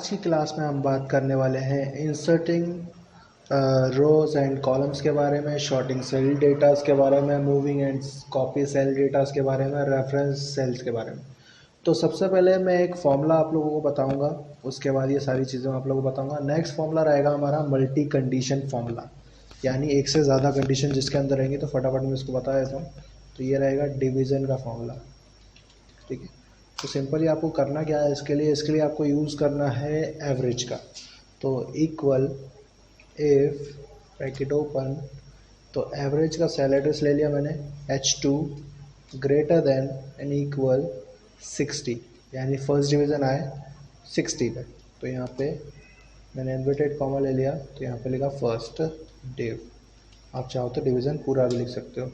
आज की क्लास में हम बात करने वाले हैं इंसर्टिंग रोज एंड कॉलम्स के बारे में, शॉर्टिंग सेल डेटास के बारे में, moving and copy cell datas के बारे में, रेफरेंस सेल्स के बारे में। तो सबसे पहले मैं एक फॉर्मूला आप लोगों को बताऊंगा, उसके बाद ये सारी चीज़ें आप लोगों को बताऊंगा। नेक्स्ट फॉर्मूला रहेगा हमारा मल्टी कंडीशन फॉर्मूला, यानी एक से ज़्यादा कंडीशन जिसके अंदर रहेंगी। तो फटाफट मैं इसको बता देता हूँ। तो ये रहेगा डिवीज़न का फॉर्मूला, ठीक है। तो सिंपली आपको करना क्या है, इसके लिए आपको यूज़ करना है एवरेज का। तो इक्वल इफ ब्रैकेट ओपन, तो एवरेज का सेल एड्रेस ले लिया मैंने H2 greater than and equal 60, यानी फर्स्ट डिवीज़न आए 60 पे। तो यहाँ पे मैंने इन्वर्टेड कॉमा ले लिया, तो यहाँ पे लिखा फर्स्ट डिव। आप चाहो तो डिवीज़न पूरा भी लिख सकते हो,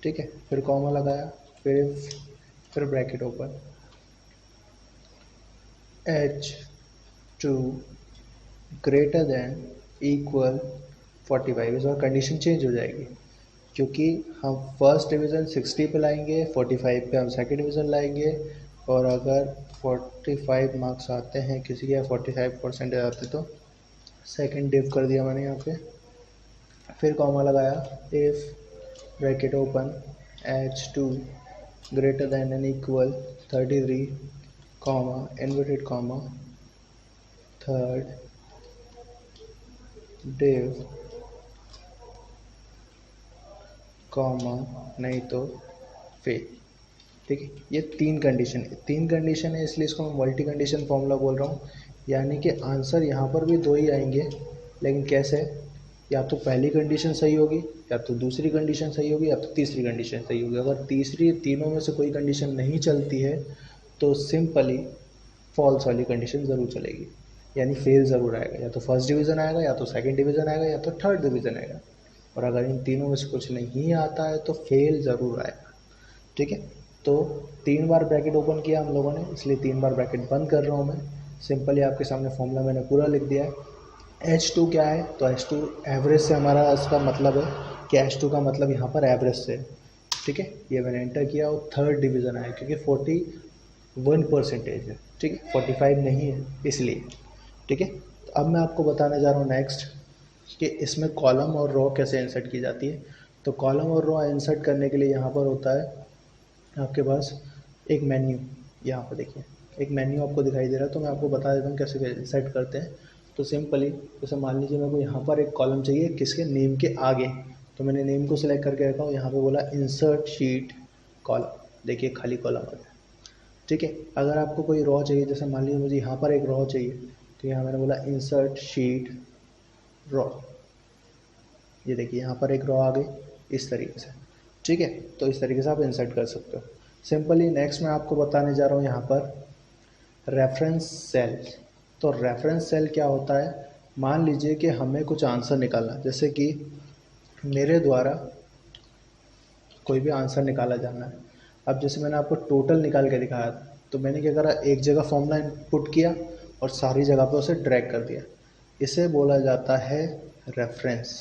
ठीक है। फिर कॉमा लगाया, फिर bracket open, H2 greater than equal 45। इस बार कंडीशन चेंज हो जाएगी, क्योंकि हम फर्स्ट डिवीज़न 60 पे लाएंगे, 45 पे हम सेकंड डिवीज़न लाएंगे। और अगर 45 मार्क्स आते हैं किसी के, 45% आते तो सेकंड डिव कर दिया मैंने यहाँ पे। फिर कॉमा लगाया, if bracket open H2 greater than and equal 33 comma inverted comma third div comma नहीं तो फेल, ठीक है। ये तीन कंडीशन है, इसलिए इसको मैं मल्टी कंडीशन फॉर्मूला बोल रहा हूँ। यानी कि आंसर यहाँ पर भी दो ही आएंगे, लेकिन कैसे? या तो पहली कंडीशन सही होगी, या तो दूसरी कंडीशन सही होगी, या तो तीसरी कंडीशन सही होगी। अगर तीसरी तीनों में से कोई कंडीशन नहीं चलती है तो सिंपली फॉल्स वाली कंडीशन ज़रूर चलेगी, यानी फेल ज़रूर आएगा। या तो फर्स्ट डिवीज़न आएगा, या तो सेकंड डिवीज़न आएगा, या तो थर्ड डिवीज़न आएगा। और अगर इन तीनों में से कुछ नहीं आता है तो फेल ज़रूर आएगा, ठीक है। तो 3 बार ब्रैकेट ओपन किया हम लोगों ने, इसलिए 3 बार ब्रैकेट बंद कर रहा हूँ मैं। सिंपली आपके सामने फॉर्मूला मैंने पूरा लिख दिया है। H2 क्या है? तो H2 एवरेज से हमारा इसका मतलब है कि H2 का मतलब यहाँ पर एवरेज से, ठीक है। ये मैंने एंटर किया और थर्ड डिवीज़न आया, क्योंकि 41% है, ठीक है, 45 नहीं है इसलिए, ठीक है। तो अब मैं आपको बताने जा रहा हूँ नेक्स्ट कि इसमें कॉलम और रो कैसे इंसर्ट की जाती है। तो कॉलम और रो इंसर्ट करने के लिए यहाँ पर होता है आपके पास एक मेन्यू। यहाँ पर देखिए एक मेन्यू आपको दिखाई दे रहा है, तो मैं आपको बता देता हूँ कैसे सेट करते हैं। तो सिंपली जैसे मान लीजिए मेरे को यहाँ पर एक कॉलम चाहिए किसके, नेम के आगे। तो मैंने नेम को सिलेक्ट करके रखा हूँ, यहाँ पे बोला इंसर्ट शीट कॉलम, देखिए खाली कॉलम आ गया, ठीक है। अगर आपको कोई रॉ चाहिए, जैसे मान लीजिए मुझे यहाँ पर एक रॉ चाहिए, तो यहाँ मैंने बोला इंसर्ट शीट रॉ, ये देखिए यहाँ पर एक रॉ आ गई इस तरीके से, ठीक है। तो इस तरीके से आप इंसर्ट कर सकते हो सिंपली। नेक्स्ट मैं आपको बताने जा रहा हूँ यहाँ पर रेफरेंस सेल। तो रेफरेंस सेल क्या होता है? मान लीजिए कि हमें कुछ आंसर निकालना, जैसे कि मेरे द्वारा कोई भी आंसर निकाला जाना है। अब जैसे मैंने आपको टोटल निकाल के दिखाया था, तो मैंने क्या करा, एक जगह फॉर्मूला इनपुट किया और सारी जगह पे उसे ड्रैग कर दिया। इसे बोला जाता है रेफरेंस।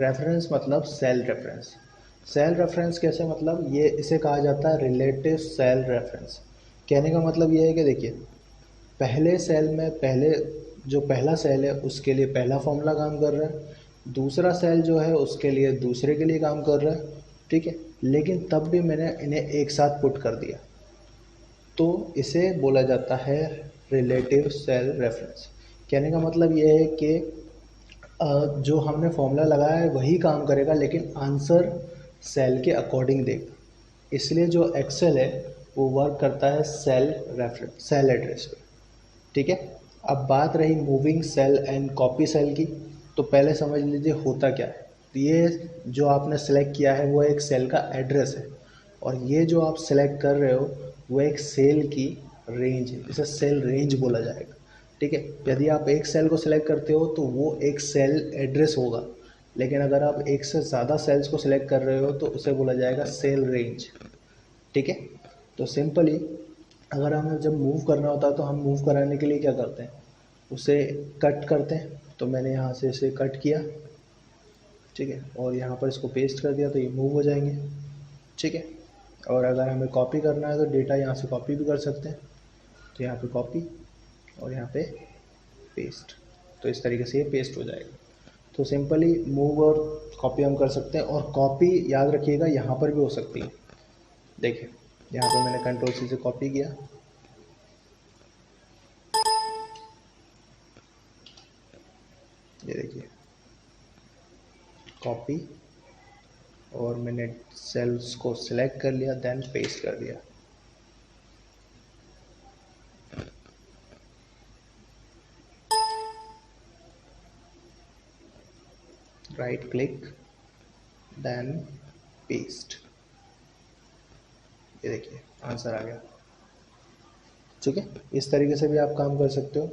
रेफरेंस मतलब सेल रेफरेंस। सेल रेफरेंस कैसे, मतलब ये इसे कहा जाता है रिलेटिव सेल रेफरेंस। कहने का मतलब ये है कि देखिए पहले सेल में जो पहला सेल है उसके लिए पहला फॉर्मूला काम कर रहा है, दूसरा सेल जो है उसके लिए दूसरे के लिए काम कर रहा है, ठीक है। लेकिन तब भी मैंने इन्हें एक साथ पुट कर दिया, तो इसे बोला जाता है रिलेटिव सेल रेफरेंस। कहने का मतलब ये है कि जो हमने फॉर्मूला लगाया है वही काम करेगा, लेकिन आंसर सेल के अकॉर्डिंग देगा। इसलिए जो एक्सेल है वो वर्क करता है सेल रेफरेंस, सेल एड्रेस पे, ठीक है। अब बात रही moving cell and copy cell की, तो पहले समझ लीजिए होता क्या है। तो ये जो आपने सेलेक्ट किया है वो एक सेल का एड्रेस है, और ये जो आप सेलेक्ट कर रहे हो वो एक सेल की रेंज है, इसे सेल रेंज बोला जाएगा, ठीक है। यदि आप एक सेल को सिलेक्ट करते हो तो वो एक सेल एड्रेस होगा, लेकिन अगर आप एक से ज़्यादा सेल्स को सिलेक्ट कर रहे हो तो उसे बोला जाएगा सेल रेंज, ठीक है। तो सिंपली अगर हमें जब मूव करना होता है तो हम मूव कराने के लिए क्या करते हैं, उसे कट करते हैं। तो मैंने यहाँ से इसे कट किया, ठीक है, और यहाँ पर इसको पेस्ट कर दिया, तो ये मूव हो जाएंगे, ठीक है। और अगर हमें कॉपी करना है तो डेटा यहाँ से कॉपी भी कर सकते हैं, तो यहाँ पे कॉपी, और यहाँ पे पेस्ट। तो इस तरीके से ये पेस्ट हो जाएगा। तो सिंपली मूव और कॉपी हम कर सकते हैं, और कॉपी याद रखिएगा यहाँ पर भी हो सकती है। देखिए यहाँ पर मैंने कंट्रोल सी से कॉपी किया, ये देखिए कॉपी, और मैंने सेल्स को सिलेक्ट कर लिया, देन पेस्ट कर दिया। राइट क्लिक, देन पेस्ट, ये देखिए आंसर आ गया। ठीक है, इस तरीके से भी आप काम कर सकते हो।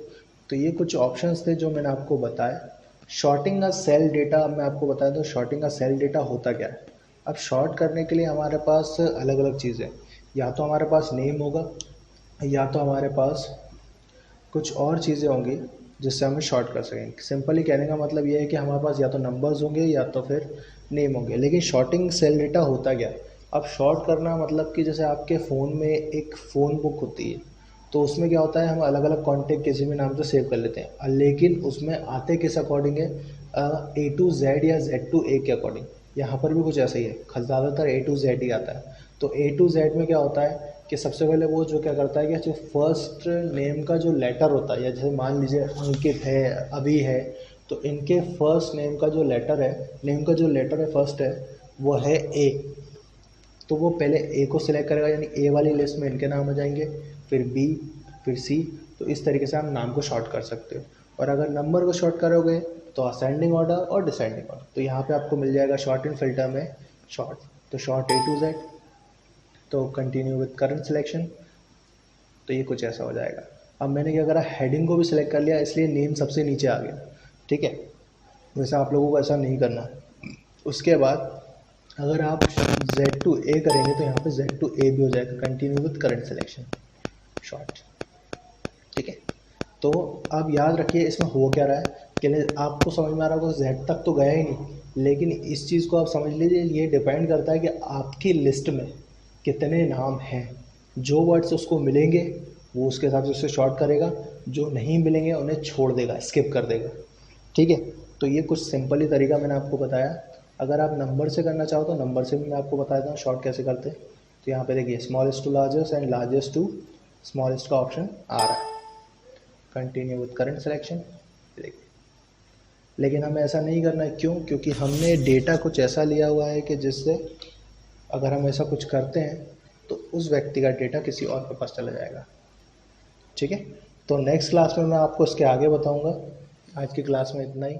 तो ये कुछ ऑप्शंस थे जो मैंने आपको बताया। शॉर्टिंग का सेल डेटा मैं आपको बताया, तो शॉर्टिंग का सेल डेटा होता क्या है। अब शॉर्ट करने के लिए हमारे पास अलग अलग चीज़ें, या तो हमारे पास नेम होगा, या तो हमारे पास कुछ और चीज़ें होंगी जिससे हमें शॉर्ट कर सकें। सिंपली कहने का मतलब ये है कि हमारे पास या तो नंबर्स होंगे या तो फिर नेम होंगे। लेकिन शॉर्टिंग सेल डेटा होता क्या। अब शॉर्ट करना मतलब कि जैसे आपके फ़ोन में एक फ़ोन बुक होती है, तो उसमें क्या होता है, हम अलग अलग कॉन्टैक्ट किसी भी नाम से सेव कर लेते हैं, लेकिन उसमें आते किस अकॉर्डिंग है, A to Z या Z to A के अकॉर्डिंग। यहाँ पर भी कुछ ऐसा ही है, ज़्यादातर A to Z ही आता है। तो A to Z में क्या होता है कि सबसे पहले वो जो क्या करता है कि जो फर्स्ट नेम का जो लेटर होता है, या जैसे मान लीजिए अंकित है, अभी है, तो इनके फर्स्ट नेम का जो लेटर है, नेम का जो लेटर है फर्स्ट है, वो है A। तो वो पहले ए को सिलेक्ट करेगा, यानी ए वाली लिस्ट में इनके नाम आ जाएंगे, फिर बी, फिर सी। तो इस तरीके से आप नाम को शॉर्ट कर सकते हो। और अगर नंबर को शॉर्ट करोगे तो असेंडिंग ऑर्डर और डिसेंडिंग ऑर्डर। तो यहाँ पे आपको मिल जाएगा शॉर्ट इन फिल्टर में शॉर्ट, तो शॉर्ट A to Z, तो कंटिन्यू विद करंट सिलेक्शन। तो ये कुछ ऐसा हो जाएगा। अब मैंने क्या करा, हेडिंग को भी सिलेक्ट कर लिया, इसलिए नेम सबसे नीचे आ गया। ठीक है, वैसे आप लोगों को ऐसा नहीं करना है। उसके बाद अगर आप Z to A करेंगे तो यहाँ पे Z to A भी हो जाएगा, continue with current selection short. ठीक है, तो अब याद रखिए इसमें हो क्या रहा है कि आपको समझ में आ रहा होगा Z तक तो गया ही नहीं, लेकिन इस चीज़ को आप समझ लीजिए, ये डिपेंड करता है कि आपकी लिस्ट में कितने नाम हैं। जो वर्ड्स उसको मिलेंगे वो उसके हिसाब से उसे शॉर्ट करेगा, जो नहीं मिलेंगे उन्हें छोड़ देगा, स्किप कर देगा। ठीक है, तो ये कुछ सिंपल ही तरीका मैंने आपको बताया। अगर आप नंबर से करना चाहो तो नंबर से भी मैं आपको बता देता हूँ शॉर्ट कैसे करते हैं। तो यहाँ पे देखिए smallest to largest and largest to smallest का ऑप्शन आ रहा है, कंटिन्यू विद करंट सिलेक्शन। देखिए, लेकिन हमें ऐसा नहीं करना है, क्यों, क्योंकि हमने डेटा कुछ ऐसा लिया हुआ है कि जिससे अगर हम ऐसा कुछ करते हैं तो उस व्यक्ति का डेटा किसी और के पास चला जाएगा। ठीक है, तो नेक्स्ट क्लास में मैं आपको इसके आगे बताऊंगा। आज की क्लास में इतना ही।